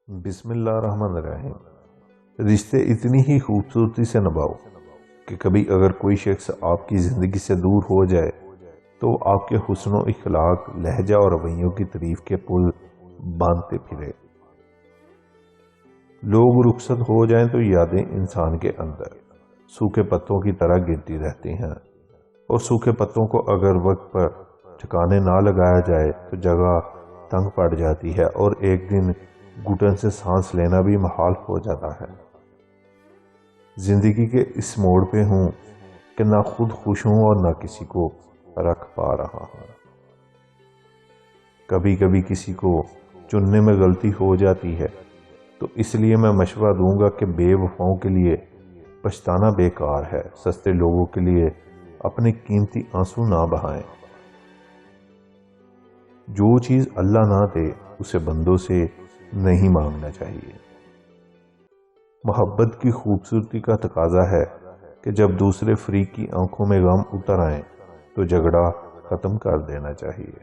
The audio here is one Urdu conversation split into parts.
بسم اللہ الرحمن الرحیم۔ رشتے اتنی ہی خوبصورتی سے نبھاؤ کہ کبھی اگر کوئی شخص آپ کی زندگی سے دور ہو جائے تو آپ کے حسن و اخلاق، لہجہ اور رویوں کی تعریف کے پل باندھتے پھرے۔ لوگ رخصت ہو جائیں تو یادیں انسان کے اندر سوکھے پتوں کی طرح گرتی رہتی ہیں، اور سوکھے پتوں کو اگر وقت پر ٹھکانے نہ لگایا جائے تو جگہ تنگ پڑ جاتی ہے اور ایک دن گھٹن سے سانس لینا بھی محال ہو جاتا ہے۔ زندگی کے اس موڑ پہ ہوں کہ نہ خود خوش ہوں اور نہ کسی کو رکھ پا رہا ہوں۔ کبھی کبھی کسی کو چننے میں غلطی ہو جاتی ہے تو اس لیے میں مشورہ دوں گا کہ بے وفاؤں کے لیے پچھتانا بیکار ہے۔ سستے لوگوں کے لیے اپنے قیمتی آنسو نہ بہائیں۔ جو چیز اللہ نہ دے اسے بندوں سے نہیں مانگنا چاہیے۔ محبت کی خوبصورتی کا تقاضا ہے کہ جب دوسرے فریق کی آنکھوں میں غم اتر آئیں تو جھگڑا ختم کر دینا چاہیے۔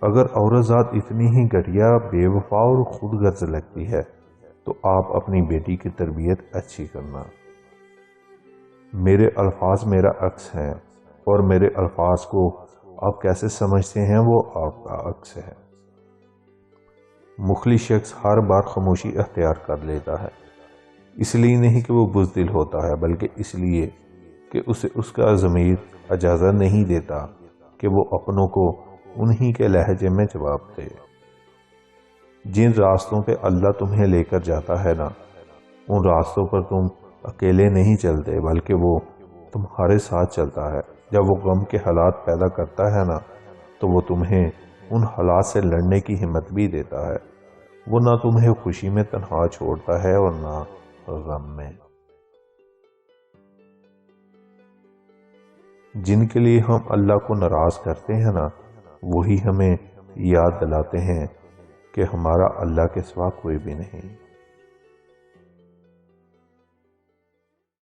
اگر عورت ذات اتنی ہی گھٹیا، بے وفا اور خود غرض لگتی ہے تو آپ اپنی بیٹی کی تربیت اچھی کرنا۔ میرے الفاظ میرا عکس ہیں اور میرے الفاظ کو آپ کیسے سمجھتے ہیں وہ آپ کا عکس ہے۔ مخلص شخص ہر بار خاموشی اختیار کر لیتا ہے، اس لیے نہیں کہ وہ بزدل ہوتا ہے بلکہ اس لیے کہ اسے اس کا ضمیر اجازت نہیں دیتا کہ وہ اپنوں کو انہی کے لہجے میں جواب دے۔ جن راستوں پہ اللہ تمہیں لے کر جاتا ہے نا، ان راستوں پر تم اکیلے نہیں چلتے بلکہ وہ تمہارے ساتھ چلتا ہے۔ جب وہ غم کے حالات پیدا کرتا ہے نا تو وہ تمہیں ان حالات سے لڑنے کی ہمت بھی دیتا ہے۔ وہ نہ تمہیں خوشی میں تنہا چھوڑتا ہے اور نہ غم میں۔ جن کے لیے ہم اللہ کو ناراض کرتے ہیں نا، وہی ہمیں یاد دلاتے ہیں کہ ہمارا اللہ کے سوا کوئی بھی نہیں۔